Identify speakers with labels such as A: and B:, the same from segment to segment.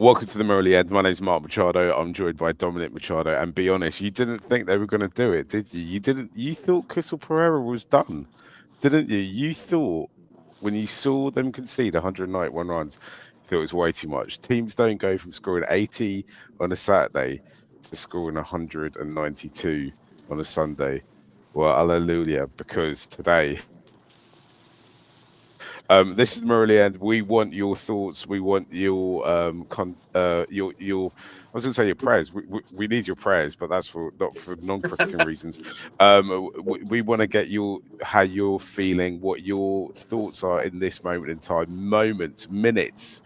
A: Welcome to the Murali End. My name's Mark Machado. I'm joined by Dominic Machado. And be honest, you didn't think they were going to do it, did you? You didn't. You thought Kusal Perera was done, didn't you? You thought when you saw them concede 191 runs, you thought it was way too much. Teams don't go from scoring 80 on a Saturday to scoring 192 on a Sunday. Well, hallelujah, because today this is Murali End. We want your thoughts. We want your your. I was going to say your prayers. We need your prayers, but that's for not for non-cricketing reasons. We want to get your how you're feeling, what your thoughts are in this moment in time, moments, minutes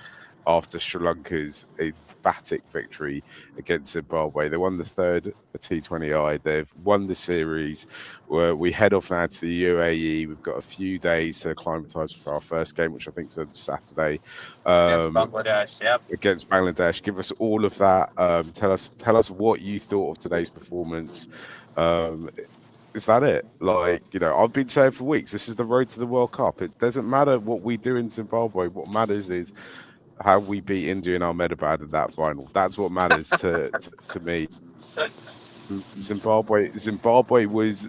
A: after Sri Lanka's emphatic victory against Zimbabwe. They won the third T20I. They've won the series. We head off now to the UAE. We've got a few days to acclimatise for our first game, which I think is on Saturday.
B: Against Bangladesh, yep.
A: Against Bangladesh. Give us all of that. Tell us what you thought of today's performance. Is that it? Like, I've been saying for weeks, this is the road to the World Cup. It doesn't matter what we do in Zimbabwe. What matters is how we beat India in our Medabad in that final. That's what matters to me. Zimbabwe was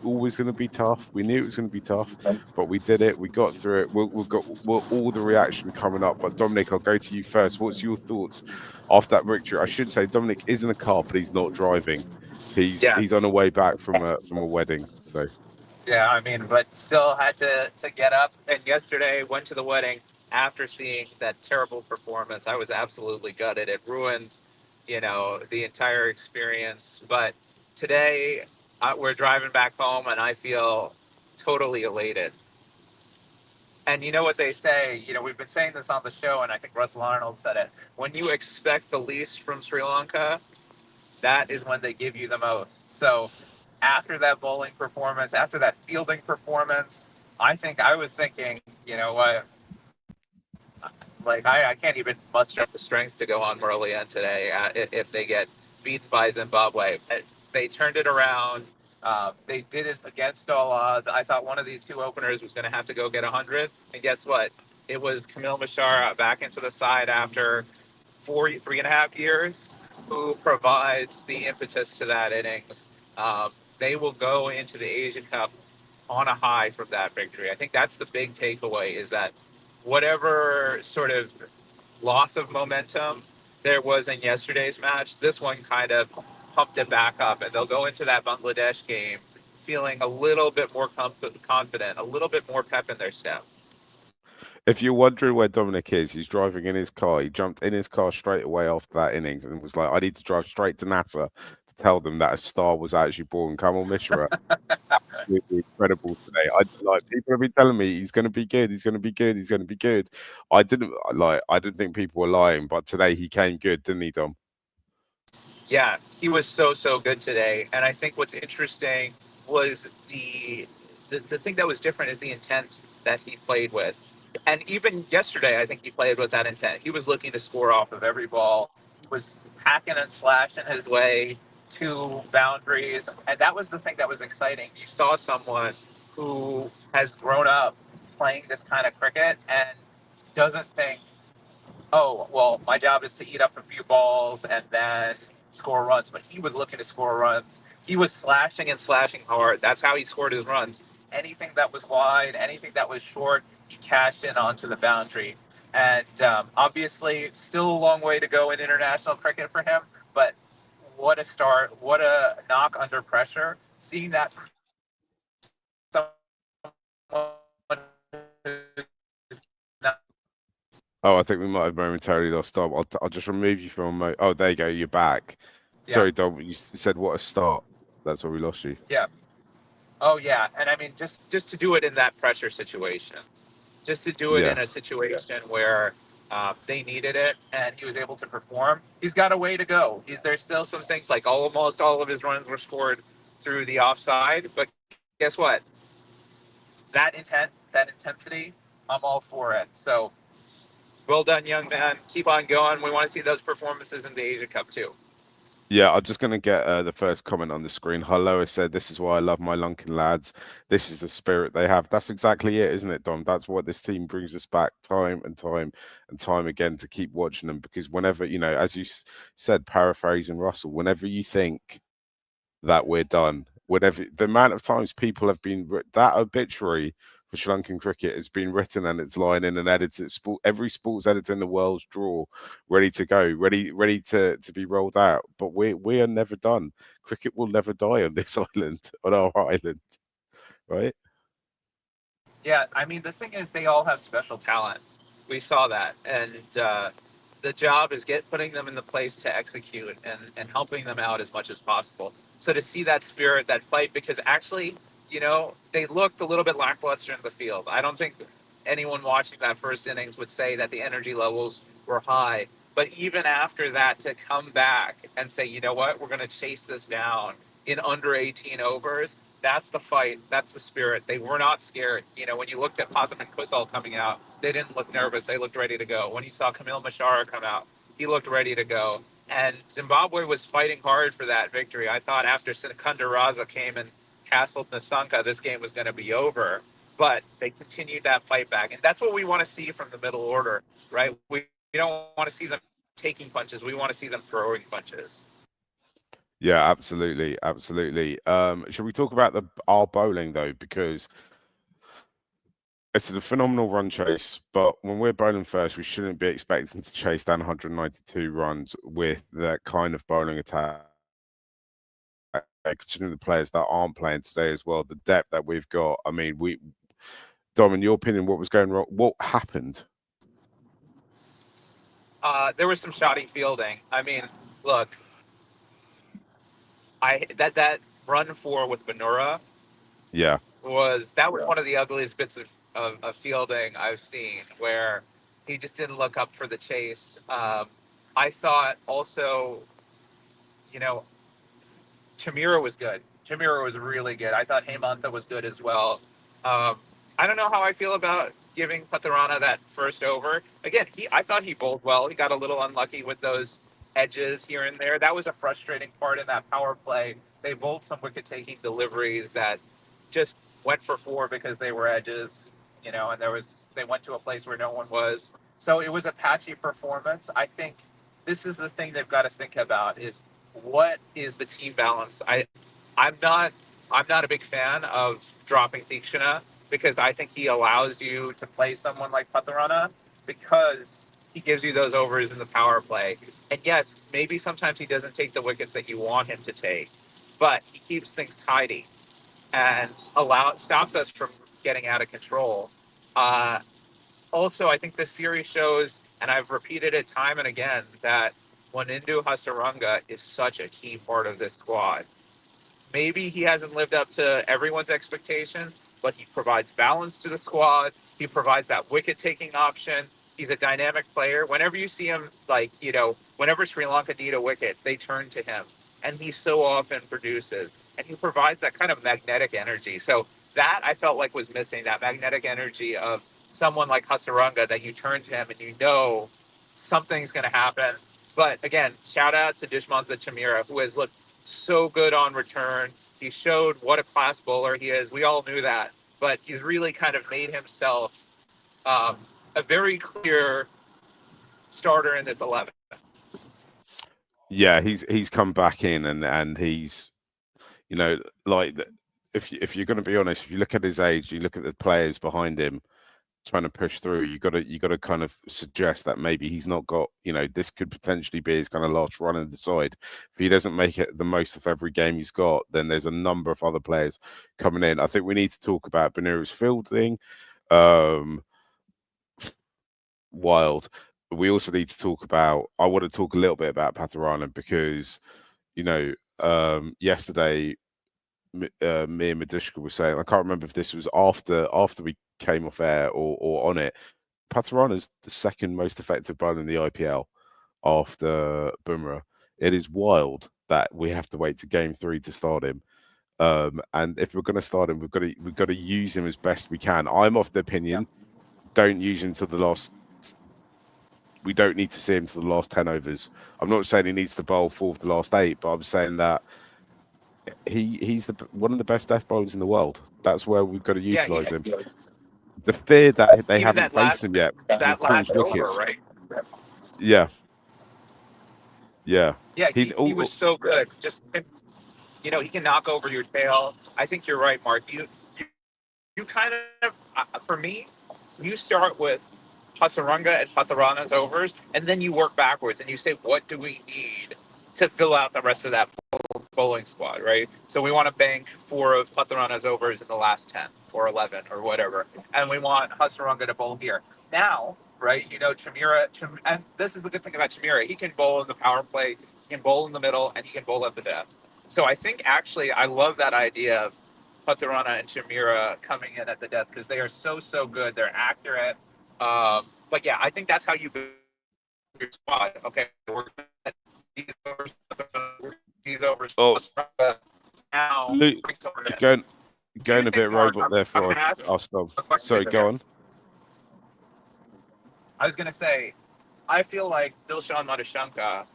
A: always going to be tough. We knew it was going to be tough, but we did it. We got through it. We've got all the reaction coming up. But Dominic, I'll go to you first. What's your thoughts after that victory? I should say Dominic is in the car, but he's not driving. He's on the way back from a wedding. So
B: Yeah, I mean, but still had to get up. And yesterday went to the wedding after seeing that terrible performance. I was absolutely gutted. It ruined, the entire experience. But today we're driving back home, and I feel totally elated. And you know what they say, we've been saying this on the show, and I think Russell Arnold said it. When you expect the least from Sri Lanka, that is when they give you the most. So after that bowling performance, after that fielding performance, I was thinking, you know what, like I can't even muster up the strength to go on Murali End today if they get beaten by Zimbabwe. They turned it around. They did it against all odds. I thought one of these two openers was going to have to go get 100, and guess what? It was Kamil Mishara back into the side after 3.5 years, who provides the impetus to that innings. They will go into the Asian Cup on a high from that victory. I think that's the big takeaway, is that whatever sort of loss of momentum there was in yesterday's match, this one kind of pumped it back up, and they'll go into that Bangladesh game feeling a little bit more confident, a little bit more pep in their step.
A: if you're wondering where Dominic is, he's driving in his car. He jumped in his car straight away after that innings and was like, I need to drive straight to NASA to tell them that a star was actually born. Kamil Mishara, absolutely incredible today. People have been telling me he's going to be good. He's going to be good. He's going to be good. I didn't think people were lying, but today he came good, didn't he, Dom?
B: Yeah, he was so good today. And I think what's interesting was the thing that was different is the intent that he played with. And even yesterday, I think he played with that intent. He was looking to score off of every ball. He was hacking and slashing his way to boundaries. And that was the thing that was exciting. You saw someone who has grown up playing this kind of cricket and doesn't think, oh, well, my job is to eat up a few balls and then score runs. But he was looking to score runs. He was slashing and slashing hard. That's how he scored his runs. Anything that was wide, anything that was short, he cashed in onto the boundary. And obviously, still a long way to go in international cricket for him. But what a start. What a knock under pressure. Seeing that from someone who's not.
A: Oh, I think we might have momentarily lost Dom. I'll just remove you from oh, there you go. You're back.
B: Yeah.
A: Sorry, Dom. You said what a start. That's where we lost you.
B: Yeah. Oh, yeah. And I mean, just to do it in that pressure situation, just to do it
A: Yeah.
B: in a situation where they needed it and he was able to perform. He's got a way to go. There's still some things, like almost all of his runs were scored through the offside. But guess what? That intent, that intensity, I'm all for it. So well done, young man. Keep on going. We want to see those performances in the Asia Cup too.
A: Yeah, I'm just going to get the first comment on the screen. Hello, I said, this is why I love my Lankan lads. This is the spirit they have. That's exactly it, isn't it, Dom? That's what this team brings us back time and time and time again to keep watching them. Because whenever, as you said, paraphrasing Russell, whenever you think that we're done. Whatever the amount of times people have been that obituary for Sri Lankan cricket has been written and it's lying in an edited every sports editor in the world's drawer, ready to go, ready to be rolled out. But we are never done. Cricket will never die on this island, on our island, right?
B: Yeah, I mean the thing is, they all have special talent. We saw that, and the job is putting them in the place to execute and helping them out as much as possible. So to see that spirit, that fight, because actually, they looked a little bit lackluster in the field. I don't think anyone watching that first innings would say that the energy levels were high. But even after that, to come back and say, you know what, we're going to chase this down in under 18 overs, that's the fight. That's the spirit. They were not scared. When you looked at Potham and Kusal coming out, they didn't look nervous. They looked ready to go. When you saw Kamil Mishara come out, he looked ready to go. And Zimbabwe was fighting hard for that victory. I thought after Sikandar Raza came and castled Nasanka, this game was going to be over. But they continued that fight back. And that's what we want to see from the middle order, right? We don't want to see them taking punches. We want to see them throwing punches.
A: Yeah, absolutely, absolutely. Should we talk about the our bowling though? Because it's a phenomenal run chase, but when we're bowling first, we shouldn't be expecting to chase down 192 runs with that kind of bowling attack. Considering the players that aren't playing today as well, the depth that we've got. I mean, Dom, in your opinion, what was going wrong? What happened?
B: There was some shoddy fielding. I mean, look, that run four with Benura
A: Yeah,
B: was one of the ugliest bits of fielding I've seen, where he just didn't look up for the chase. I thought also, you know, Chameera was good. Chameera was really good. I thought Hemantha was good as well. Um, I don't know how I feel about giving Patarana that first over. Again, I thought he bowled well. He got a little unlucky with those edges here and there. That was a frustrating part in that power play. They bowled some wicket-taking deliveries that just went for four because they were edges, and they went to a place where no one was. So it was a patchy performance. I think this is the thing they've got to think about is what is the team balance? I'm not I'm not a big fan of dropping Thikshana because I think he allows you to play someone like Patarana because he gives you those overs in the power play. And yes, maybe sometimes he doesn't take the wickets that you want him to take, but he keeps things tidy and stops us from getting out of control. Uh, Also, I think this series shows, and I've repeated it time and again, that Wanindu Hasaranga is such a key part of this squad. Maybe he hasn't lived up to everyone's expectations, but he provides balance to the squad. He provides that wicket taking option. He's a dynamic player. Whenever you see him, whenever Sri Lanka need a wicket, they turn to him, and he so often produces. And he provides that kind of magnetic energy. So that I felt like was missing, that magnetic energy of someone like Hasaranga that you turn to him and something's going to happen. But again, shout out to Dushmantha Chameera, who has looked so good on return. He showed what a class bowler he is. We all knew that, but he's really kind of made himself um, a very clear starter in this 11.
A: yeah, he's come back in and he's you know like if you're going to be honest, if you look at his age, you look at the players behind him trying to push through, you got to kind of suggest that maybe he's not got, this could potentially be his kind of last run in the side. If he doesn't make it the most of every game he's got, then there's a number of other players coming in. I think we need to talk about Benura's fielding. Um, Wild. We also need to talk about. I want to talk a little bit about Patarana because yesterday me and Madushka were saying. I can't remember if this was after we came off air or on it. Patarana's the second most effective bowler in the IPL after Bumrah. It is wild that we have to wait to game 3 to start him. And if we're going to start him, we've got to use him as best we can. I'm of the
B: Yeah.
A: opinion don't use him till the last we don't need to see him for the last 10 overs. I'm not saying he needs to bowl 4 of the last 8, but I'm saying that he's one of the best death bowlers in the world. That's where we've got to
B: Yeah,
A: utilize him. The fear that they
B: even
A: haven't faced him yet will
B: that
A: cause
B: last over,
A: wickets.
B: right?
A: Yeah, yeah.
B: Yeah,
A: He
B: he was so good. Just he can knock over your tail. I think you're right, Mark. You kind of for me, you start with Hasaranga and Patarana's overs, and then you work backwards and you say, what do we need to fill out the rest of that bowling squad, right? So we want to bank 4 of Patarana's overs in the last 10 or 11 or whatever, and we want Hasaranga to bowl here. Now, right, Chameera, and this is the good thing about Chameera, he can bowl in the power play, he can bowl in the middle, and he can bowl at the death. So I think actually I love that idea of Patarana and Chameera coming in at the death because they are so good. They're accurate. But yeah, I think that's how you build your squad. Okay, we're gonna these overs.
A: oh,
B: Now,
A: going
B: do you
A: a
B: think,
A: bit
B: Mark?
A: robot there
B: I'm
A: for
B: gonna ask
A: our stop.
B: a question
A: Sorry, go
B: here.
A: on.
B: I was gonna say, I feel like Dilshan Madhushanka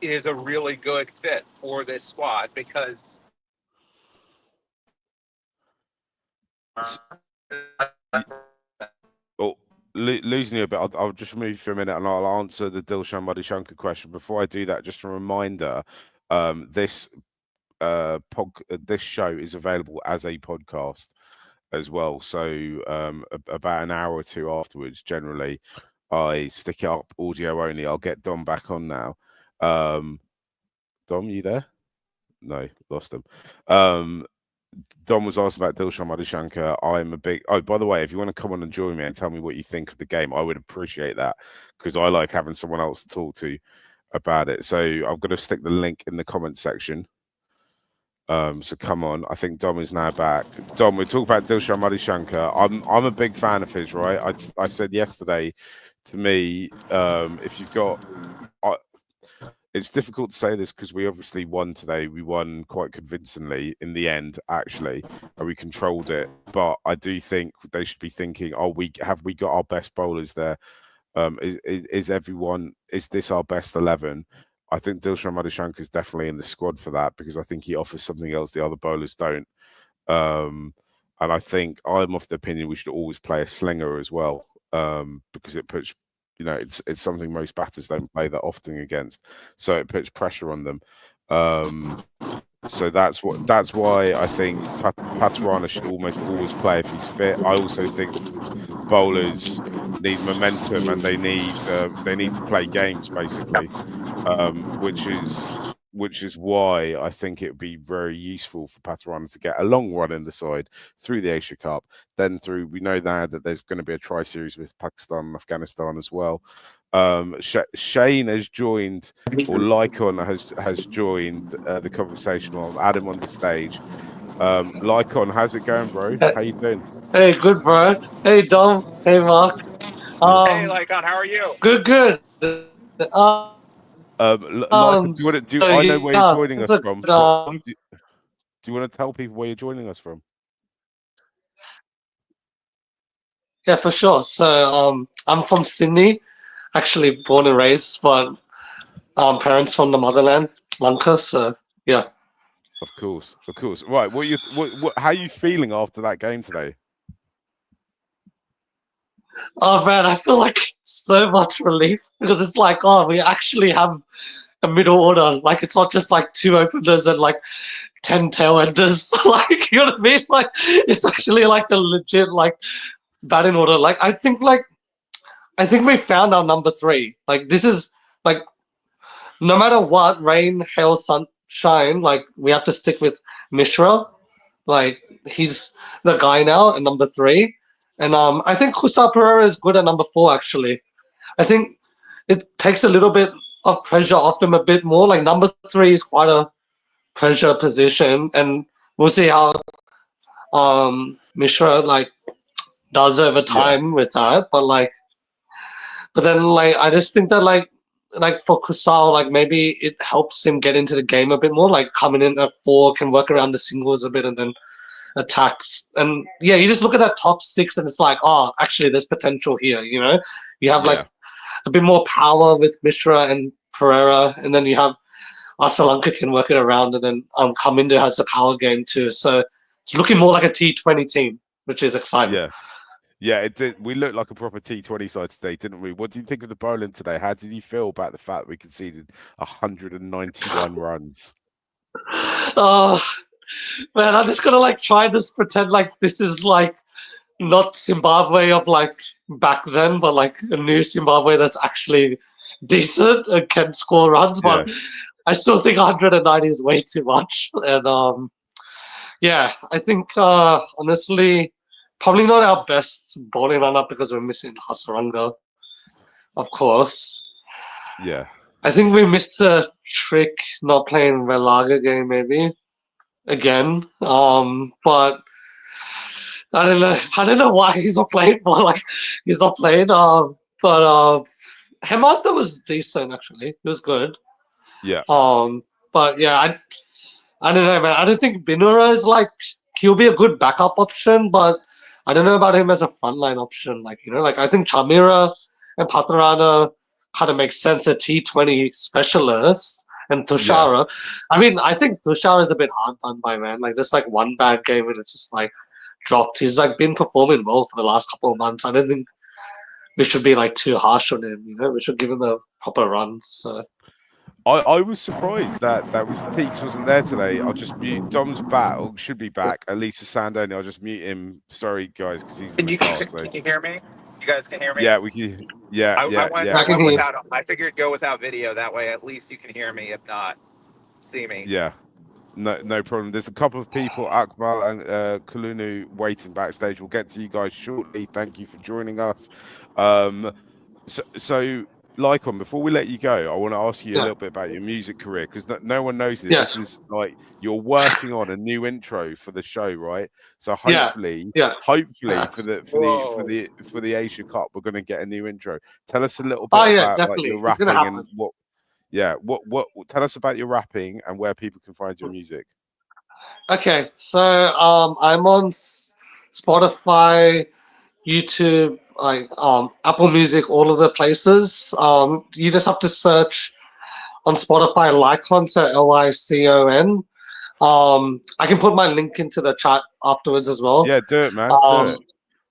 B: is a really good fit for this squad because
A: Oh, losing you a bit. I'll just move for a minute and I'll answer the Dilshan Madhushanka question. Before I do that, just a reminder: this this show is available as a podcast as well. So about an hour or two afterwards, generally, I stick it up audio only. I'll get Dom back on now. Dom, you there? No, lost him. Dom was asked about Dilshan Madhushanka. I'm a big. Oh, by the way, if you want to come on and join me and tell me what you think of the game, I would appreciate that because I like having someone else to talk to about it. So I'm going to stick the link in the comment section. So come on. I think Dom is now back. Dom, we talk about Dilshan Madhushanka. I'm a big fan of his. Right, I said yesterday to me, if you've got. It's difficult to say this because we obviously won today. We won quite convincingly in the end, actually, and we controlled it. But I do think they should be thinking, "Oh, we got our best bowlers there? Is this our best 11?" I think Dilshan Madhushanka is definitely in the squad for that because I think he offers something else the other bowlers don't. And I think I'm of the opinion we should always play a slinger as well because it puts it's something most batters don't play that often against, so it puts pressure on them. So that's why I think Patarana should almost always play if he's fit. I also think bowlers need momentum and they need to play games basically, which is why I think it would be very useful for Patarana to get a long run in the side through the Asia Cup, then through. We know now that there's going to be a tri-series with Pakistan and Afghanistan as well. Shane has joined, or Lycon has joined the conversation. I'll add him on the stage. Lycon, how's it going, bro? How you doing?
C: Hey, good, bro. Hey, Dom. Hey, Mark.
A: Yeah.
B: Hey, Lycon, how are you?
C: Good.
A: Lycon, I know where you're
C: Yeah,
A: joining
C: it's
A: us
C: a
A: from,
C: good,
A: but do you want to tell people where you're joining us from?
C: yeah, for sure. So, I'm from Sydney, actually born and raised, but parents from the motherland, Lanka. So, yeah.
A: Of course, of course. Right, how are you feeling after that game today?
C: Oh man, I feel like so much relief because it's like, oh, we actually have a middle order. Like, it's not just like 2 openers and like 10 tail enders. Like, you know what I mean? Like, it's actually like a legit like batting order. I think we found our number 3. Like, this is like no matter what, rain, hail, sunshine, like we have to stick with Mishra. Like, he's the guy now at number 3. And I think Kusal Perera is good at number 4 actually. I think it takes a little bit of pressure off him a bit more. Like, number 3 is quite a pressure position, and we'll see how Mishra like does over
A: Yeah,
C: time with that. But then like I just think that like for Kusal, like maybe it helps him get into the game a bit more. Like, coming in at 4 can work around the singles a bit and then attacks. And yeah, you just look at that top 6 and it's like, oh, actually there's potential here. You know, you have like
A: yeah,
C: a bit more power with Mishra and Perera, and then you have Sri Lanka can work it around, and then Kamindu has the power game too. So it's looking more like a T20 team, which is exciting.
A: Yeah. Yeah, it did. We looked like a proper T20 side today, didn't we? What do you think of the bowling today? How did you feel about the fact that we conceded 191 runs?
C: Oh man, I'm just gonna like try to pretend like this is like not Zimbabwe of like back then, but like a new Zimbabwe that's actually decent and can score runs.
A: Yeah,
C: But I still think 190 is way too much. And yeah, I think honestly, probably not our best bowling lineup because we're missing Hasaranga, of course.
A: yeah.
C: I think we missed a trick not playing Relaga game maybe again. But I don't know. I don't know why he's not playing. But like he's not playing. But Hemanta was decent actually. He was good.
A: Yeah.
C: But yeah, I don't know, man. I don't think Binura is like he'll be a good backup option, but I don't know about him as a frontline option. Like like I think Chameera and Patharana kind of make sense at T20 specialists and
A: Yeah.
C: Tushara. I mean, I think Tushara is a bit hard done by, man. Like just like one bad game and it's just like dropped. He's like been performing well for the last couple of months. I don't think we should be like too harsh on him. We should give him a proper run. So.
A: I was surprised that was Teeks wasn't there today. I'll just mute Dom's back, or should be back. At least Sandoni, I'll just mute him. Sorry, guys, because he's in the car. So
B: Can you hear me? You guys can hear me?
A: yeah, we can. Yeah,
B: I
A: yeah,
B: went,
A: yeah,
C: I can
B: went
C: hear you.
B: without. I figured go without video. That way, at least you can hear me. If not, see me.
A: yeah. No problem. There's a couple of people, Akmal and Kulunu, waiting backstage. We'll get to you guys shortly. Thank you for joining us. So Lycon, before we let you go, I want to ask you a little bit about your music career because no one knows this.
C: Yes.
A: This is like you're working on a new intro for the show, right? So
C: Yeah.
A: hopefully
C: Yeah.
A: for the Asia Cup, we're going to get a new intro. Tell us a little bit
C: Oh yeah,
A: about like
C: definitely.
A: your
C: It's gonna
A: rapping
C: happen.
A: and what. Yeah, what? Tell us about your rapping and where people can find your music.
C: Okay, so I'm on Spotify, YouTube, like Apple Music, all of the places. You just have to search on Spotify Lycon, so Lycon. I can put my link into the chat afterwards as well.
A: Yeah, do it, man. Do it.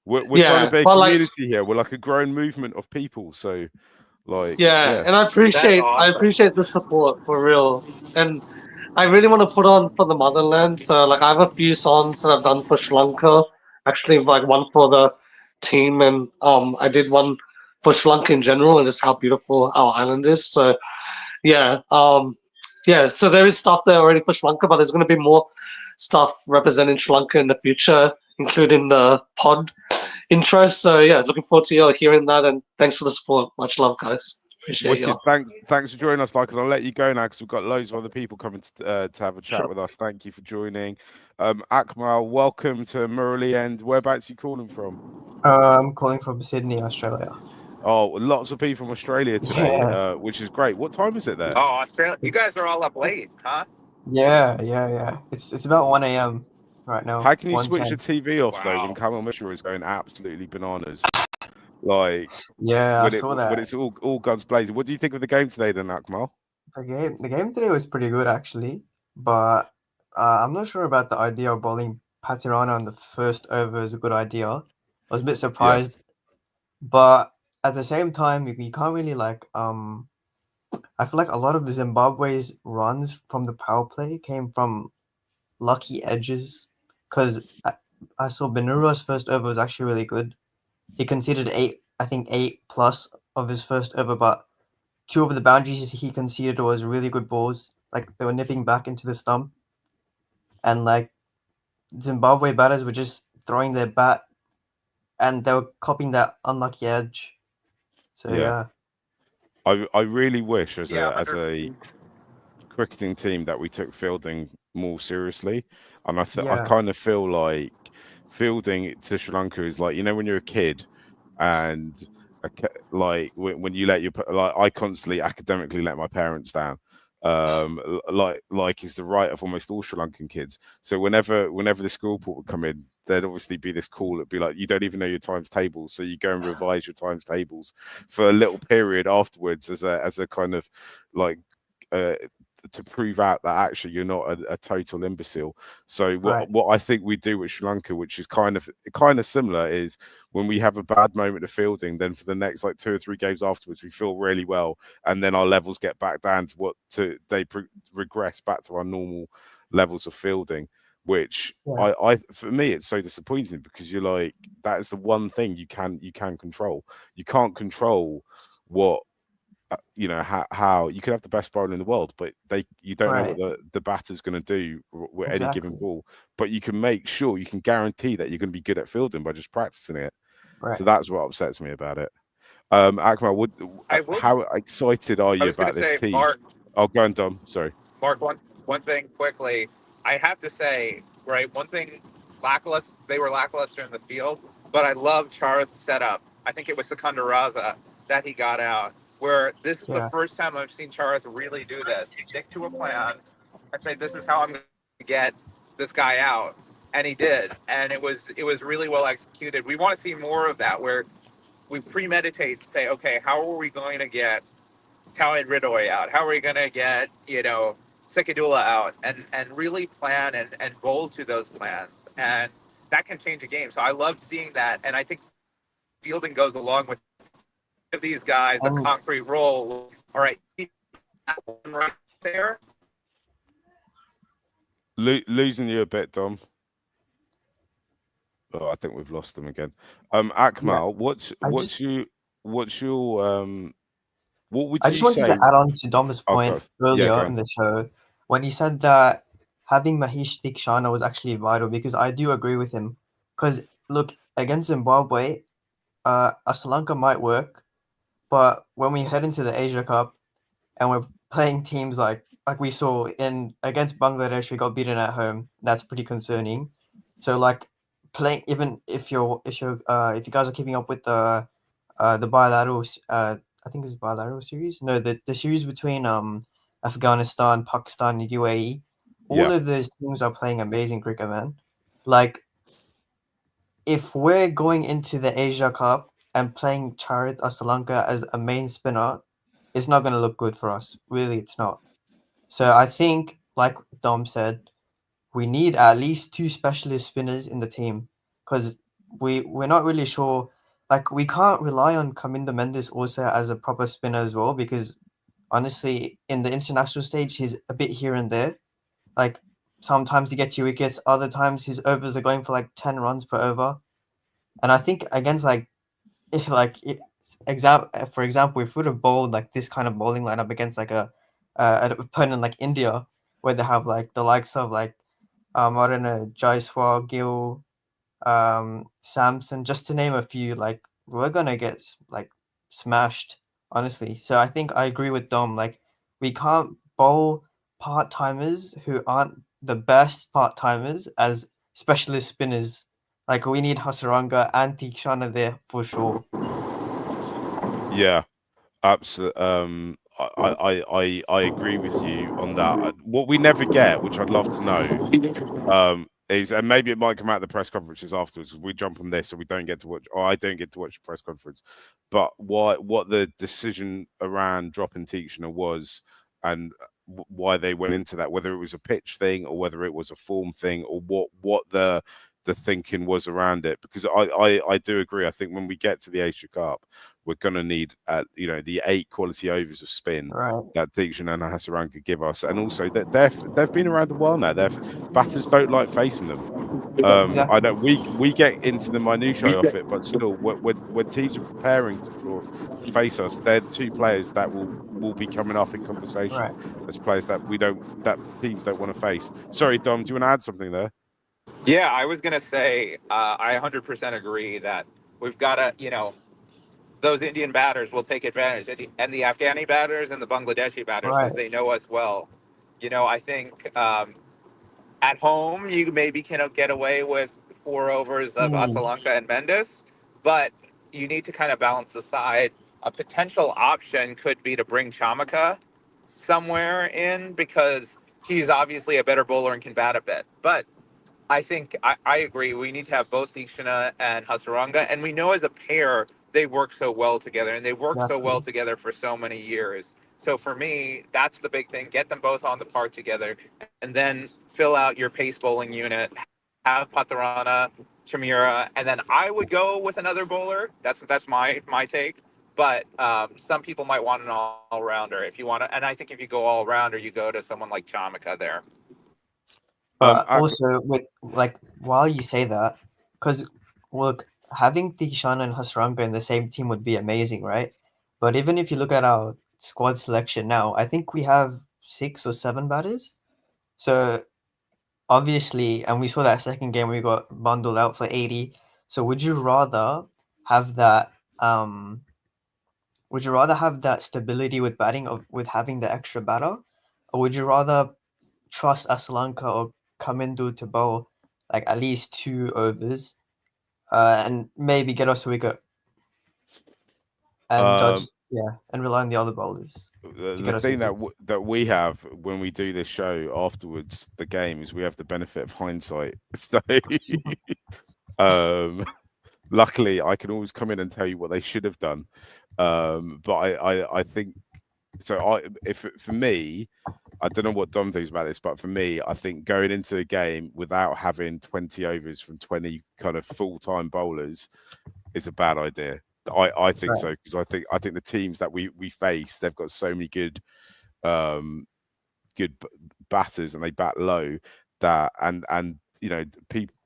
A: We're trying to be a
C: but like
A: community here. We're like a growing movement of people. So, like,
C: yeah, and I
B: That's
C: appreciate
B: awesome.
C: the support for real. And I really want to put on for the motherland. So like I have a few songs that I've done for Sri Lanka. Actually, like one for the team, and I did one for Sri Lanka in general, and just how beautiful our island is. So yeah, yeah. So there is stuff there already for Sri Lanka, but there's going to be more stuff representing Sri Lanka in the future, including the pod intro. So yeah, looking forward to you hearing that, and thanks for the support. Much love, guys. Appreciate you.
A: wicked. Thanks for joining us, like, and I'll let you go now because we've got loads of other people coming to have a chat with us. Thank you for joining. Akmal, welcome to Murali End. Whereabouts are you calling from?
D: I'm calling from Sydney, Australia.
A: Oh, lots of people from Australia today,
D: Yeah.
A: which is great. What time is it there?
B: Oh, Australia! You guys are all up late, huh?
D: Yeah. It's about 1 a.m. right now.
A: How can you switch the
D: 1:10.
A: TV off though when
B: Wow.
A: Kamil Mishara is going absolutely bananas? Like
D: Yeah, I
A: when
D: saw that.
A: it's all guns blazing. What do you think of the game today, then, Akmal?
D: The game today was pretty good actually, but I'm not sure about the idea of bowling Patirana on the first over is a good idea. I was a bit surprised, but at the same time, you can't really like I feel like a lot of Zimbabwe's runs from the power play came from lucky edges because I saw Benura's first over was actually really good. He conceded I think 8+ of his first over, but two of the boundaries he conceded was really good balls. Like they were nipping back into the stump, and like Zimbabwe batters were just throwing their bat, and they were copying that unlucky edge. So yeah.
A: I really wish as
B: Yeah,
A: a cricketing team that we took fielding more seriously, and I
D: Yeah.
A: kind of feel like fielding to Sri Lanka is like when you're a kid and like when you let your like I constantly academically let my parents down, like is the right of almost all Sri Lankan kids. So whenever the school report would come in, there'd obviously be this call that'd be like, you don't even know your times tables, so you go and revise your times tables for a little period afterwards as a kind of like to prove out that actually you're not a total imbecile. So what I think we do with Sri Lanka, which is kind of similar, is when we have a bad moment of fielding, then for the next like 2 or 3 games afterwards, we feel really well, and then our levels get back down to regress back to our normal levels of fielding, which I for me it's so disappointing, because you're like, that is the one thing you can control. You can't control what you know, how you could have the best bowler in the world, but you don't know what the batter's going to do with any given ball. But you can make sure, you can guarantee that you're going to be good at fielding by just practicing it. So that's what upsets me about it. Akmal, how excited are you about this team?
B: Mark,
A: I'll go on, Dom. Sorry,
B: Mark. One thing quickly, I have to say, right? One thing, they were lackluster in the field, but I love Chara's setup. I think it was Secunda Raza that he got out, where this is the first time I've seen Charas really do this. Stick to a plan and say, this is how I'm going to get this guy out. And he did. And it was really well executed. We want to see more of that, where we premeditate and say, okay, how are we going to get Tawid Ridoy out? How are we going to get, Sikadula out? And really plan and bowl to those plans. And that can change a game. So I loved seeing that. And I think fielding goes along with these guys a concrete role. All right, that one right there.
A: Losing you a bit, Dom. Oh, I think we've lost them again. Akmal, what would
D: I
A: you
D: just wanted
A: say?
D: to add on to Dom's point earlier in the show when he said that having Mahesh Theekshana was actually vital, because I do agree with him. Because look, against Zimbabwe, Sri Lanka might work, but when we head into the Asia Cup and we're playing teams like we saw against Bangladesh, we got beaten at home. That's pretty concerning. So like playing, even if you guys are keeping up with the bilateral, I think it's bilateral series. No, the series between Afghanistan, Pakistan, and UAE. All of those teams are playing amazing cricket, man. Like, if we're going into the Asia Cup and playing Charit Sri Lanka as a main spinner, it's not going to look good for us. Really, it's not. So I think, like Dom said, we need at least 2 specialist spinners in the team, because we're not really sure. Like, we can't rely on Kaminda Mendes also as a proper spinner as well, because honestly, in the international stage, he's a bit here and there. Like, sometimes he gets you wickets, other times his overs are going for like 10 runs per over. And I think against for example, if we would have bowled like this kind of bowling lineup against like an opponent like India, where they have like the likes of like I don't know, Jaiswal, Gill, Samson, just to name a few, like we're gonna get like smashed, honestly. So I think I agree with Dom. Like, we can't bowl part timers who aren't the best part timers as specialist spinners. Like, we need Hasaranga and Theekshana there for sure.
A: Yeah, absolutely. I agree with you on that. What we never get, which I'd love to know, is, and maybe it might come out of the press conferences afterwards, because we jump on this so we don't get to watch, or I don't get to watch the press conference, but what the decision around dropping Teachner was, and why they went into that, whether it was a pitch thing or whether it was a form thing, or what the thinking was around it. Because I do agree. I think when we get to the Asia Cup, we're going to need the 8 quality overs of spin that Deekshan and Hasaranga give us, and also that they've been around a while now. Their batters don't like facing them. I don't. We get into the minutiae of it, but still, when teams are preparing to face us, they're 2 players that will be coming up in conversation as players that teams don't want to face. Sorry, Dom, do you want to add something there?
B: Yeah, I was going to say, I 100% agree that we've got to, those Indian batters will take advantage, and the Afghani batters and the Bangladeshi batters, because they know us well. I think at home, you maybe can get away with 4 overs of Asalanka and Mendes, but you need to kind of balance the side. A potential option could be to bring Chamika somewhere in, because he's obviously a better bowler and can bat a bit. But I think I agree. We need to have both Dikshana and Hasaranga, and we know as a pair they work so well together, and they work so well
D: Exactly.
B: together for so many years. So for me, that's the big thing: get them both on the park together, and then fill out your pace bowling unit. Have Patarana, Chameera, and then I would go with another bowler. That's my take. But some people might want an all rounder. If you want to, and I think if you go all rounder, you go to someone like Chamika there.
D: But
A: Ak-
D: also, with like while you say that, because look, having Tishan and Hasranga in the same team would be amazing, right? But even if you look at our squad selection now, I think we have 6 or 7 batters. So obviously, and we saw that second game we got bundled out for 80. So would you rather have that? Would you rather have that stability with batting of with having the extra batter, or would you rather trust Asalanka or Kamindu to bowl like at least 2 overs, and maybe get us a wicket and
A: um,
D: judge, yeah, and rely on the other bowlers to
A: the
D: get us
A: thing
D: wickets.
A: that we have when we do this show afterwards, the game, is we have the benefit of hindsight. So, um, luckily, I can always come in and tell you what they should have done. But I think so. If for me, I don't know what Dom thinks about this, but for me, I think going into a game without having 20 overs from 20 kind of full-time bowlers is a bad idea. I think
D: Right.
A: so, because I think the teams that we face, they've got so many um batters, and they bat low, that and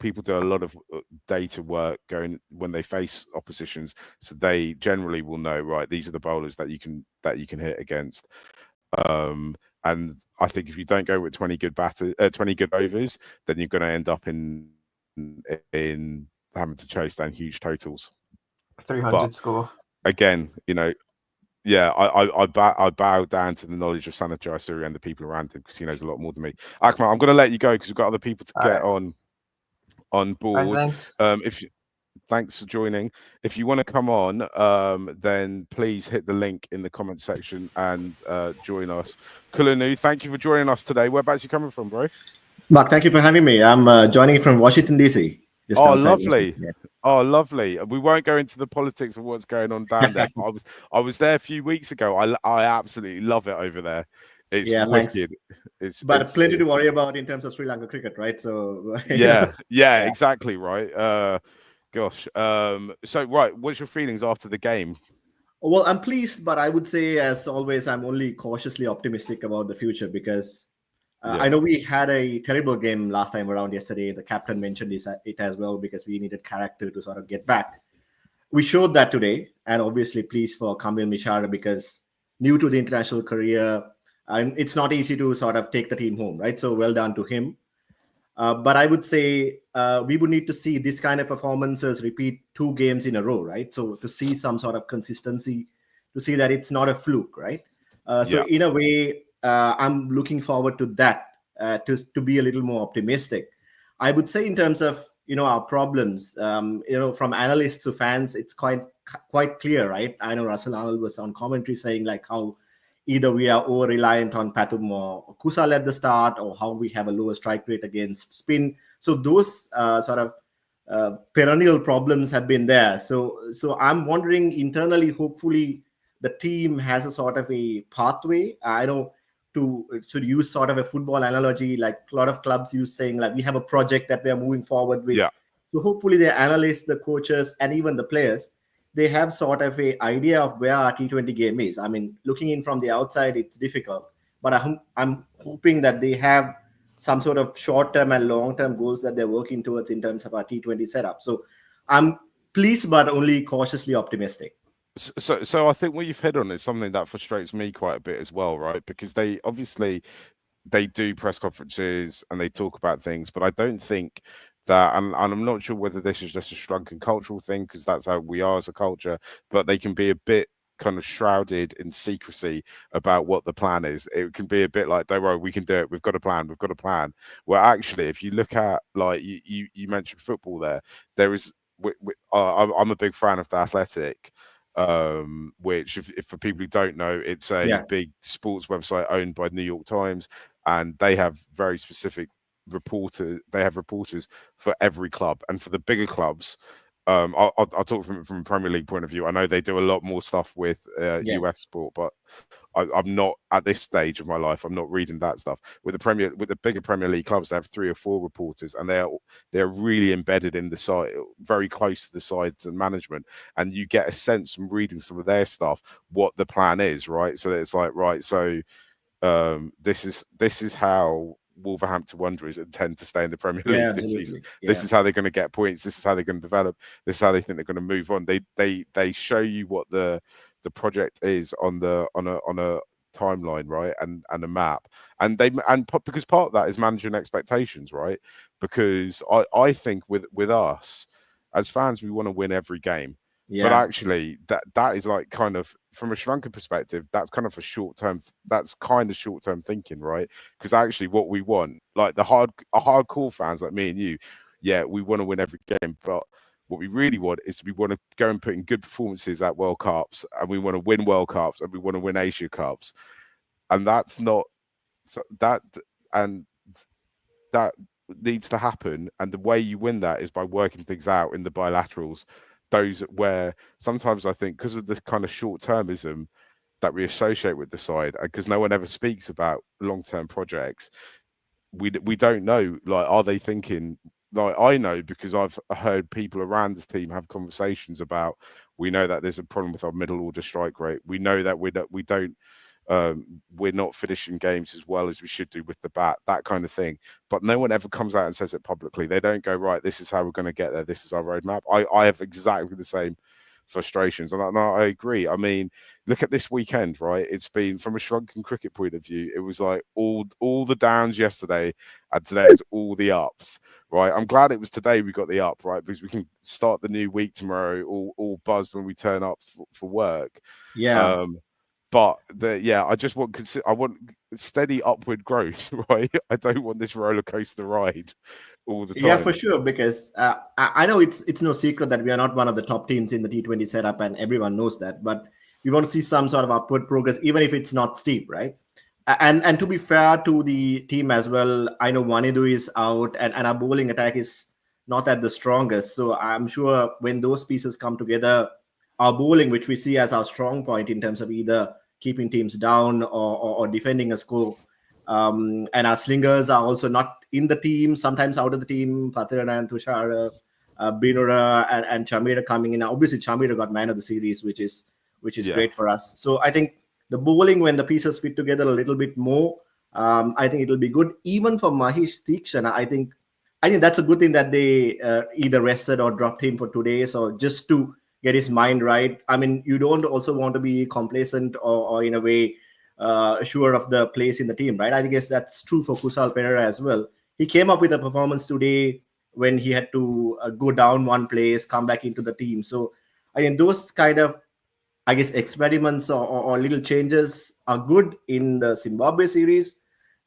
A: people do a lot of data work going when they face oppositions, so they generally will know, right, these are the bowlers that you can hit against. And I think if you don't go with 20 good overs, then you're going to end up in having to chase down huge totals. But
D: 300 score.
A: again, yeah, I bow down to the knowledge of Sanat Jayasuri and the people around him, because he knows a lot more than me. Akmal, I'm going to let you go because we've got other people to
D: All
A: get
D: right.
A: on
D: All right.
A: board.
D: Thanks.
A: If Thanks for joining. If you want to come on, then please hit the link in the comment section and join us. Kulanu, thank you for joining us today. Whereabouts you coming from, bro?
E: Mark, thank you for having me. I'm joining from Washington, D.C., just
A: Oh,
E: outside
A: lovely.
E: Washington. Yeah.
A: Oh, lovely. We won't go into the politics of what's going on down there, but I was there a few weeks ago. I absolutely love it over there. It's
E: Yeah, thanks.
A: wicked.
E: But plenty to worry about in terms of Sri Lanka cricket, right? So,
A: Yeah, yeah,
E: yeah.
A: exactly right. Gosh. So right, what's your feelings after the game?
E: Well, I'm pleased, but I would say, as always, I'm only cautiously optimistic about the future because I
A: Yeah,
E: know we had a terrible game last time around yesterday. The captain mentioned it as well because we needed character to sort of get back. We showed that today, and obviously pleased for Kamil Mishara because new to the international career, and it's not easy to sort of take the team home, right? So well done to him. But I would say we would need to see this kind of performances repeat 2 games in a row, right? So to see some sort of consistency, to see that it's not a fluke, right? So
A: yeah,
E: in a way, I'm looking forward to that, to be a little more optimistic. I would say in terms of our problems, from analysts to fans, it's quite clear, right? I know Russell Arnold was on commentary saying like how either we are over reliant on Pathum or Kusal at the start, or how we have a lower strike rate against spin. So those sort of perennial problems have been there. So I'm wondering internally, hopefully the team has a sort of a pathway. I know to use sort of a football analogy, like a lot of clubs use saying like we have a project that we are moving forward with.
A: yeah.
E: So hopefully the analysts, the coaches, and even the players, they have sort of a idea of where our T20 game is. I mean, looking in from the outside, it's difficult, but I'm hoping that they have some sort of short-term and long-term goals that they're working towards in terms of our T20 setup. So I'm pleased, but only cautiously optimistic.
A: So I think what you've hit on is something that frustrates me quite a bit as well, right? Because they obviously they do press conferences and they talk about things, but I don't think that, and I'm not sure whether this is just a shrunken cultural thing, because that's how we are as a culture, but they can be a bit kind of shrouded in secrecy about what the plan is. It can be a bit like, don't worry, we can do it. We've got a plan. We've got a plan. Well, actually, if you look at, like, you mentioned football there is, I'm a big fan of the Athletic, which if for people who don't know, it's a
E: Yeah.
A: big sports website owned by New York Times, and they have very specific they have reporters for every club, and for the bigger clubs, I'll talk from a Premier League point of view. I know they do a lot more stuff with
E: Yeah.
A: US sport, but I'm not at this stage of my life. I'm not reading that stuff. With the bigger Premier League clubs, they have 3 or 4 reporters, and they're really embedded in the side, very close to the sides and management, and you get a sense from reading some of their stuff what the plan is, right? So it's like, right, so this is how Wolverhampton Wanderers intend to stay in the Premier
E: Yeah,
A: League this season.
E: absolutely. Yeah.
A: This is how they're going to get points. This is how they're going to develop. This is how they think they're going to move on. They show you what the project is on a timeline, right, and a map, because part of that is managing expectations, right? Because I think with us as fans, we want to win every game. But
E: Yeah.
A: actually, that is like kind of from a Sri Lankan perspective, that's kind of short term thinking, right? Because actually, what we want, like hardcore fans like me and you, yeah, we want to win every game. But what we really want is we want to go and put in good performances at World Cups, and we want to win World Cups, and we want to win Asia Cups, and that's not so that and that needs to happen. And the way you win that is by working things out in the bilaterals. Those where sometimes I think because of the kind of short-termism that we associate with the side, because no one ever speaks about long-term projects, we don't know, like, are they thinking, like, I know because I've heard people around the team have conversations about, we know that there's a problem with our middle order strike rate. We know that we're not finishing games as well as we should do with the bat, that kind of thing. But no one ever comes out and says it publicly. They don't go, right, this is how we're going to get there. This is our roadmap. I have exactly the same frustrations. And I agree. I mean, look at this weekend, right? It's been, from a Sri Lankan cricket point of view, it was like all the downs yesterday, and today is all the ups, right? I'm glad it was today we got the up, right? Because we can start the new week tomorrow all buzzed when we turn up for work.
E: Yeah.
A: But I just want steady upward growth, right? I don't want this roller coaster ride all the time.
E: Yeah, for sure. Because I know it's no secret that we are not one of the top teams in the T20 setup, and everyone knows that. But we want to see some sort of upward progress, even if it's not steep, right? And to be fair to the team as well, I know Wanidu is out, and our bowling attack is not at the strongest. So I'm sure when those pieces come together, our bowling, which we see as our strong point in terms of either keeping teams down or defending a score. And our slingers are also not in the team, sometimes out of the team. Perera and Tushar, Binura and Chameera coming in. Obviously, Chameera got man of the series, which is great for us. So I think the bowling, when the pieces fit together a little bit more, I think it'll be good. Even for Mahesh Theekshana, I think that's a good thing that they either rested or dropped him for 2 days, or just to get his mind right. I mean, you don't also want to be complacent or in a way sure of the place in the team, right? I guess that's true for Kusal Perera as well. He came up with a performance today when he had to go down one place, come back into the team. So I think those kind of, I guess, experiments or little changes are good in the Zimbabwe series.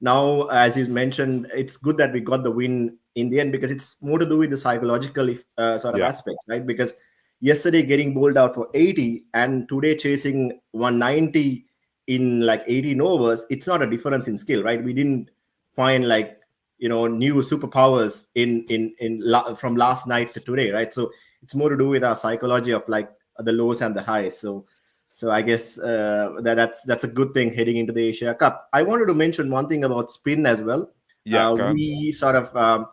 E: Now, as you mentioned, it's good that we got the win in the end, because it's more to do with the psychological sort of aspects, right? Because yesterday getting bowled out for 80 and today chasing 190 in like 18 overs, it's not a difference in skill, right? We didn't find like, new superpowers from last night to today, right? So it's more to do with our psychology of like the lows and the highs. So I guess that's a good thing heading into the Asia Cup. I wanted to mention one thing about spin as well. We sort of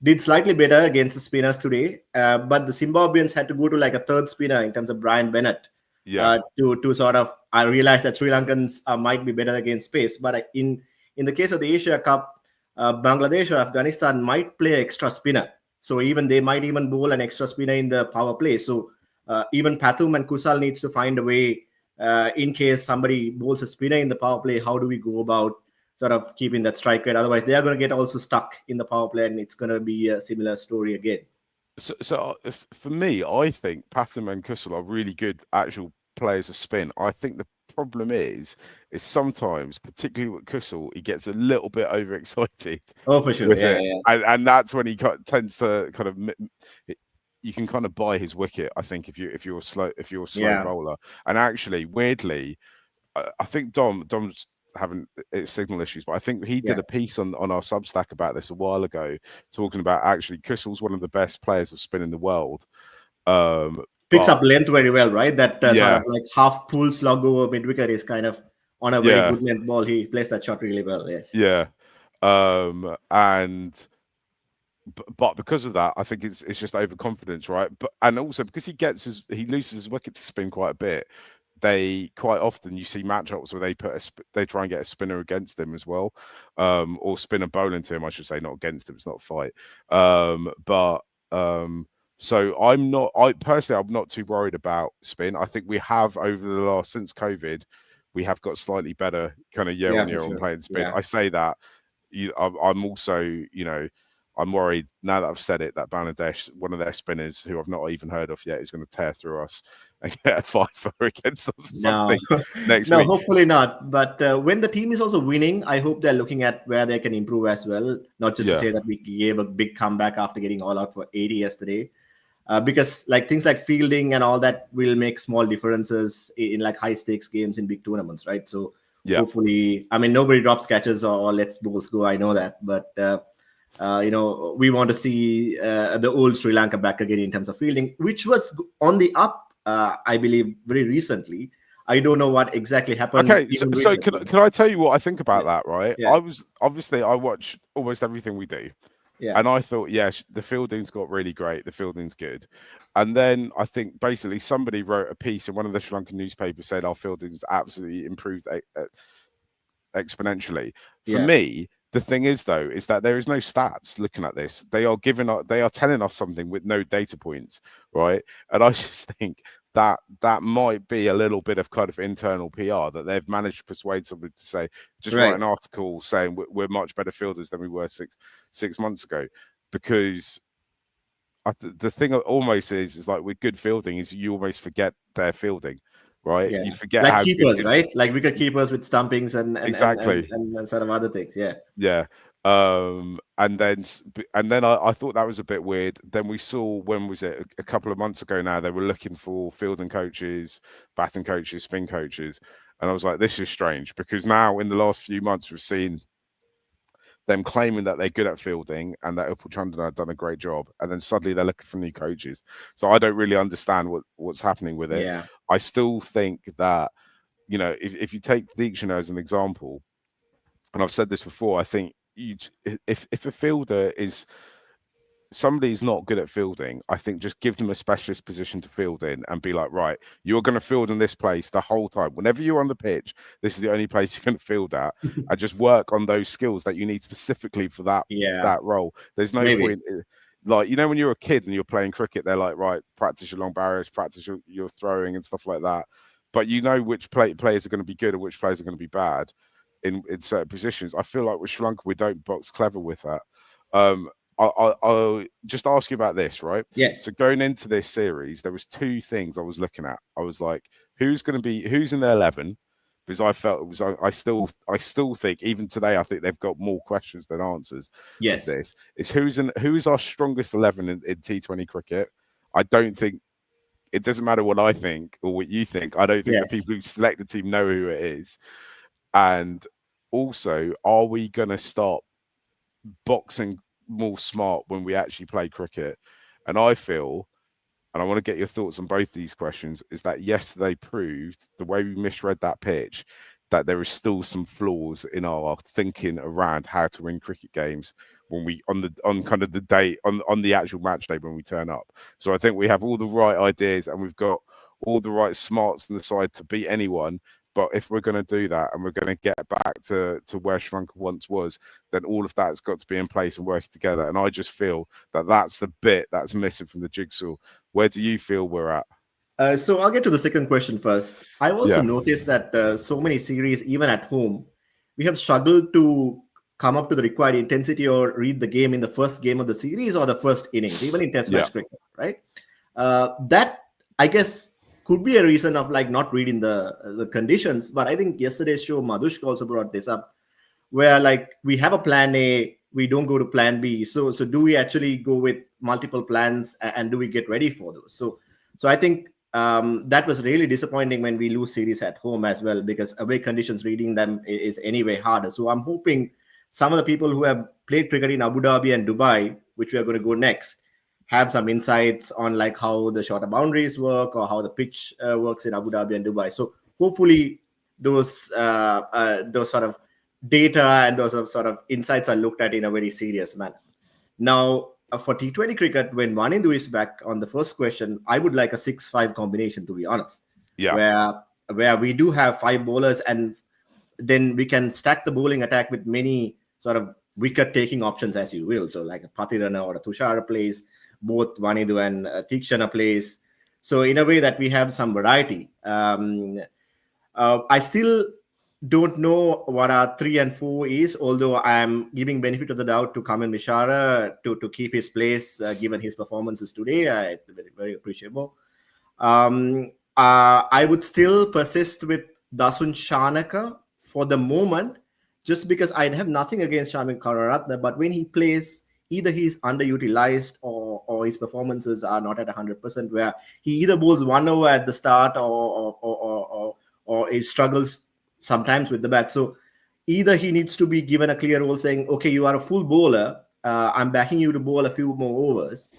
E: did slightly better against the spinners today, but the Zimbabweans had to go to like a third spinner in terms of Brian Bennett. To sort of, I realized that Sri Lankans might be better against pace, but in the case of the Asia Cup, Bangladesh or Afghanistan might play extra spinner, so they might even bowl an extra spinner in the power play. So even Pathum and Kusal needs to find a way, in case somebody bowls a spinner in the power play, how do we go about sort of keeping that strike rate? Otherwise, they are going to get also stuck in the power play, and it's going to be a similar story again.
A: So for me, I think Pathum and Kusal are really good actual players of spin. I think the problem is sometimes, particularly with Kusal, he gets a little bit overexcited.
E: Oh, for sure. Yeah.
A: And that's when he tends to kind of, you can kind of buy his wicket, I think, if you're a slow bowler. And actually, weirdly, I think Dom's having signal issues, but I think he did a piece on our Substack about this a while ago, talking about actually Kusal's one of the best players of spin in the world.
E: Picks up length very well, right? That sort of
A: Yeah.
E: like half pull slog over mid wicket is kind of on a very good length ball. He plays that shot really well. Yes.
A: Yeah. But because of that, I think it's just overconfidence, right? But and also because he loses his wicket to spin quite a bit. They quite often you see matchups where they try and get a spinner against him as well, or spin a bowl into him, I should say, not against him. It's not a fight. So I'm not too worried about spin. I think we have over the last since COVID, we have got slightly better kind of year on year on playing spin. I say that. I'm also, I'm worried now that I've said it that Bangladesh, one of their spinners who I've not even heard of yet, is going to tear through us and get a 5-4 against us or something next week.
E: Hopefully not. But when the team is also winning, I hope they're looking at where they can improve as well. Not just to say that we gave a big comeback after getting all out for 80 yesterday. Because like things like fielding and all that will make small differences in like high stakes games in big tournaments, right? So hopefully, I mean, nobody drops catches or lets balls go. I know that, but we want to see the old Sri Lanka back again in terms of fielding, which was on the up, I believe, very recently. I don't know what exactly happened.
A: Okay, so can I tell you what I think about that, right?
E: Yeah.
A: I watch almost everything we do.
E: Yeah.
A: And I thought, the fielding's got really great. The fielding's good. And then I think basically somebody wrote a piece in one of the Sri Lankan newspapers said our fielding's absolutely improved exponentially. For me, the thing is, though, is that there is no stats looking at this. They are telling us something with no data points, right? And I just think that might be a little bit of kind of internal PR that they've managed to persuade somebody to say, write an article saying we're much better fielders than we were six months ago. Because the thing almost is like with good fielding is you almost forget their fielding. Right, you forget
E: like
A: how
E: keepers, right? Like wicket keepers with stumpings and
A: exactly
E: and sort of other things.
A: Yeah. And then I thought that was a bit weird. Then we saw, when was it, a couple of months ago now, they were looking for fielding coaches, batting coaches, spin coaches, and I was like, this is strange, because now in the last few months we've seen them claiming that they're good at fielding and that Upal Chandana have done a great job, and then suddenly they're looking for new coaches. So I don't really understand what's happening with it.
E: Yeah.
A: I still think that, if you take Deekshana as an example, and I've said this before, I think if a fielder is somebody's not good at fielding, I think just give them a specialist position to field in and be like, right, you're going to field in this place the whole time. Whenever you're on the pitch, this is the only place you can field at. And just work on those skills that you need specifically for that role. There's no point. Like, when you're a kid and you're playing cricket, they're like, right, practice your long barriers, practice your throwing and stuff like that. But which players are going to be good and which players are going to be bad in certain positions. I feel like with Sri Lanka, we don't box clever with that. I'll just ask you about this, right?
E: Yes.
A: So going into this series, there was two things I was looking at. I was like, who's in the 11? Because I felt I still think even today, I think they've got more questions than answers.
E: Yes.
A: With this is who's our strongest 11 in T20 cricket. I don't think it doesn't matter what I think or what you think. I don't think the people who select the team know who it is. And also, are we going to stop boxing more smart when we actually play cricket? And I feel, and I want to get your thoughts on both these questions, is that yesterday proved, the way we misread that pitch, that there is still some flaws in our thinking around how to win cricket games when we on the actual match day when we turn up. So I think we have all the right ideas and we've got all the right smarts on the side to beat anyone. But if we're going to do that and we're going to get back to where Sri Lanka once was, then all of that's got to be in place and working together. And I just feel that that's the bit that's missing from the jigsaw. Where do you feel we're at?
E: So I'll get to the second question first. I've also noticed that so many series, even at home, we have struggled to come up to the required intensity or read the game in the first game of the series or the first innings, even in test match cricket, right? That, I guess, could be a reason of like not reading the conditions. But I think yesterday's show, Madhushka also brought this up, where like we have a plan A, we don't go to plan B. So do we actually go with multiple plans and do we get ready for those? So I think that was really disappointing when we lose series at home as well, because away conditions, reading them is anyway harder. So I'm hoping some of the people who have played cricket in Abu Dhabi and Dubai, which we are going to go next, have some insights on like how the shorter boundaries work or how the pitch works in Abu Dhabi and Dubai. So hopefully those sort of data and those sort of insights are looked at in a very serious manner. Now, for T20 cricket, when Wanindu is back on the first question, I would like a 6-5 combination, to be honest.
A: Yeah.
E: Where we do have 5 bowlers, and then we can stack the bowling attack with many sort of wicket-taking options, as you will. So like a Patirana or a Tushara plays, both Wanindu and Tikshana plays. So in a way that we have some variety. I still don't know what our 3 and 4 is, although I am giving benefit of the doubt to Kamil Mishara to keep his place given his performances today. Very, very appreciable. I would still persist with Dasun Shanaka for the moment, just because I have nothing against Shamik Kararatne, but when he plays, either he's underutilized or his performances are not at 100%, where he either bowls 1 over at the start or he struggles sometimes with the bat. So either he needs to be given a clear role saying, okay, you are a full bowler, I'm backing you to bowl a few more overs,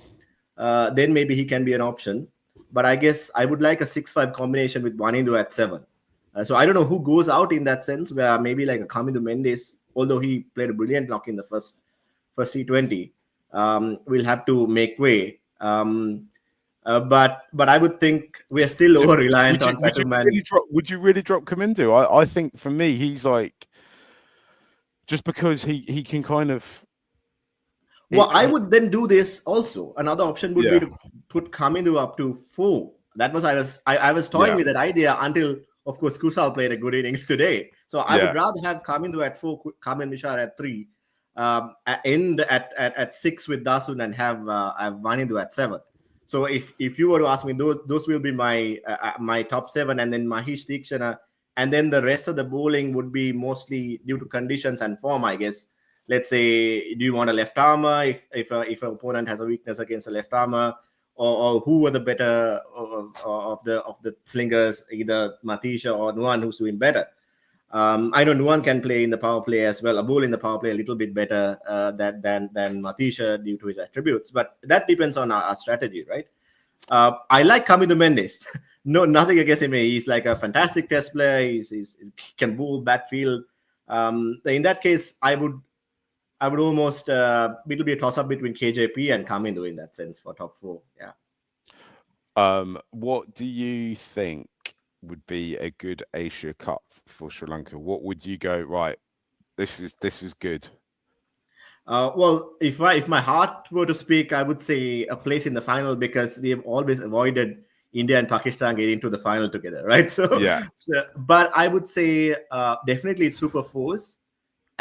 E: then maybe he can be an option. But I guess I would like a 6-5 combination with Wanindu at 7. So I don't know who goes out in that sense, where maybe like a Kamindu Mendes, although he played a brilliant knock in the first T20, will have to make way. But I would think we are still over reliant on Patuman.
A: Would you really drop Kamindu? I think for me, he's like, just because he can kind of.
E: Well, I would then do this also. Another option would be to put Kamindu up to 4. That was I was toying with that idea until, of course, Kusal played a good innings today. So I would rather have Kamindu at 4, Kamil Mishara at 3, end at 6 with Dasun, and have Wanindu at 7. So if you were to ask me, those will be my top 7, and then Mahesh Tikshana, and then the rest of the bowling would be mostly due to conditions and form, I guess. Let's say, do you want a left armour if an opponent has a weakness against a left armour, or who are the better of the slingers, either Matisha or Nuwan, who's doing better? I know Nuwan can play in the power play as well, a bowl in the power play a little bit better than Matisha due to his attributes, but that depends on our strategy, right? I like Kamindu Mendes. No, nothing against him. He's like a fantastic test player. He can bowl backfield. In that case, I would almost it'll be a toss up between KJP and Kamindu in that sense for top 4. Yeah.
A: What do you think would be a good Asia Cup for Sri Lanka? What would you go, right? This is good.
E: Well, if my heart were to speak, I would say a place in the final, because we have always avoided India and Pakistan getting to the final together, right? So but I would say definitely it's Super 4s.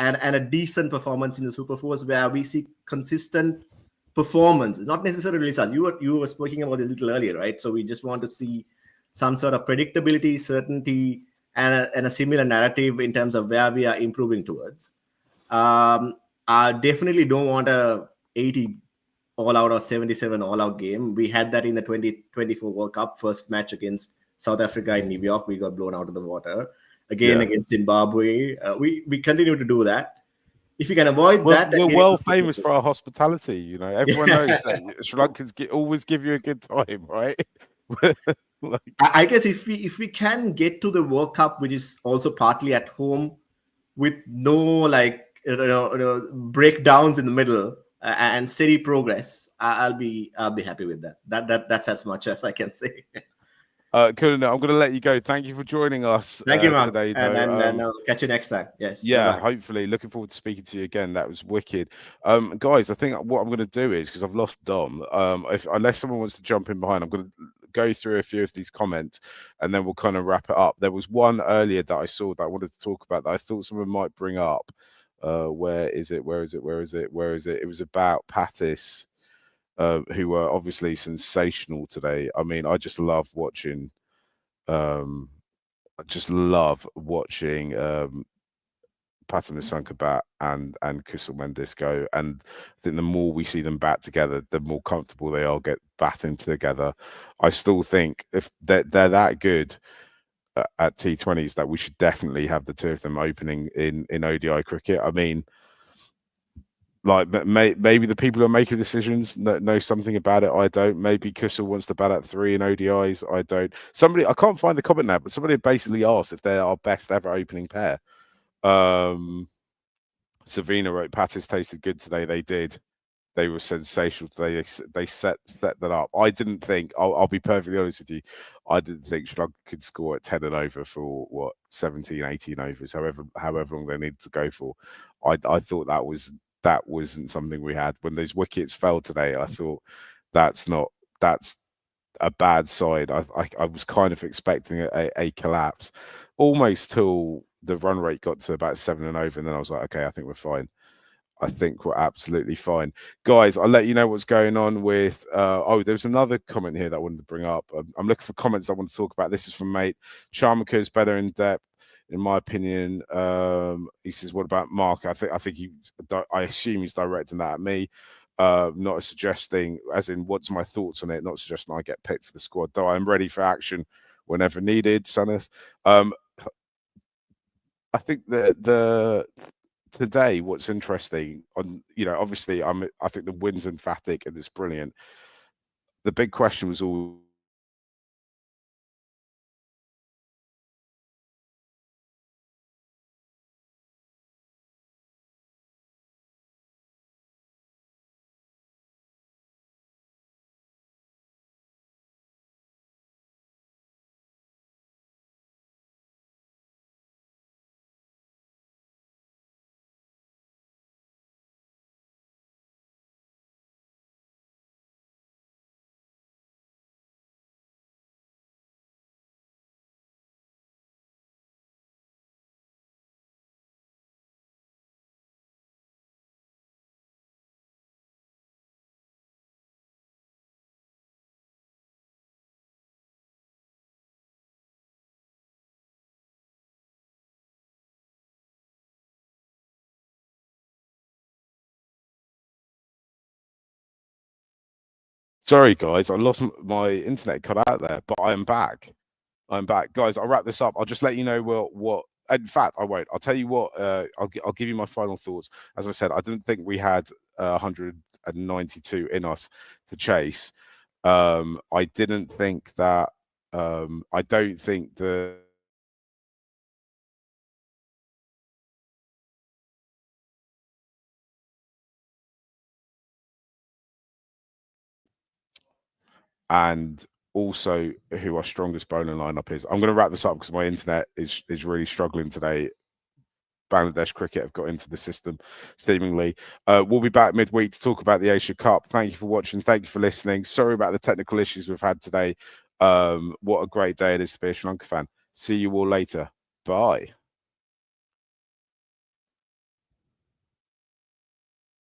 E: And a decent performance in the Super 4s, where we see consistent performance. It's not necessarily results. You were speaking about this a little earlier, right? So we just want to see some sort of predictability, certainty, and a similar narrative in terms of where we are improving towards. I definitely don't want a 80 all-out or 77 all-out game. We had that in the 2024 World Cup first match against South Africa in New York. We got blown out of the water. Again, against Zimbabwe. We continue to do that. If you can avoid that...
A: We're well famous for our hospitality, you know. Everyone knows that Sri Lankans always give you a good time, right?
E: I guess if we can get to the World Cup, which is also partly at home, with no breakdowns in the middle and steady progress, I'll be happy with that. That's as much as I can say.
A: Cool. I'm going to let you go. Thank you for joining us.
E: Thank you, Mark.
A: Today.
E: And I'll catch you next time. Yes.
A: Yeah.
E: Goodbye.
A: Hopefully, looking forward to speaking to you again. That was wicked, guys. I think what I'm going to do is, because I've lost Dom. Unless someone wants to jump in behind, I'm going to go through a few of these comments, and then we'll kind of wrap it up. There was one earlier that I saw that I wanted to talk about that I thought someone might bring up. Where is it? It was about Patis. Who were obviously sensational today. I mean, I just love watching. Patamasanka bat and Kusal Mendis go, and I think the more we see them bat together, the more comfortable they are get batting together. I still think if they're that good at T20s that we should definitely have the two of them opening in ODI cricket. I mean, like maybe the people who are making decisions know something about it. I don't. Maybe Kusal wants to bat at 3 in ODIs. I don't. I can't find the comment now, but somebody basically asked if they're our best ever opening pair. Savina wrote, Pattis tasted good today. They did. They were sensational today. They set that up. I didn't think. I'll be perfectly honest with you. I didn't think Sri Lanka could score at 10 and over for what 17, 18 overs, however long they needed to go for. I thought that wasn't something we had. When those wickets fell today, I thought that's a bad side. I was kind of expecting a collapse, almost till the run rate got to about 7 and over, and then I was like, okay, I think we're fine. I think we're absolutely fine. Guys, I'll let you know what's going on with... there's another comment here that I wanted to bring up. I'm looking for comments I want to talk about. This is from mate. Charmaka is better in depth, in my opinion. He says, what about Mark? I assume he's directing that at me. Not suggesting, as in, what's my thoughts on it? Not suggesting I get picked for the squad, though I'm ready for action whenever needed, Saneth. I think today, what's interesting obviously I think the win's emphatic and it's brilliant. The big question was all sorry, guys, I lost my internet, cut out there, but I am back. Guys. I'll wrap this up. I'll just let you know what. In fact, I won't. I'll tell you what. I'll give you my final thoughts. As I said, I didn't think we had 192 in us to chase. I didn't think that. I don't think the. And also who our strongest bowling lineup is. I'm going to wrap this up because my internet is really struggling today. Bangladesh cricket have got into the system seemingly. We'll be back midweek to talk about the Asia Cup. Thank you for watching. Thank you for listening. Sorry about the technical issues we've had today. What a great day it is to be a Sri Lanka fan. See you all later. Bye.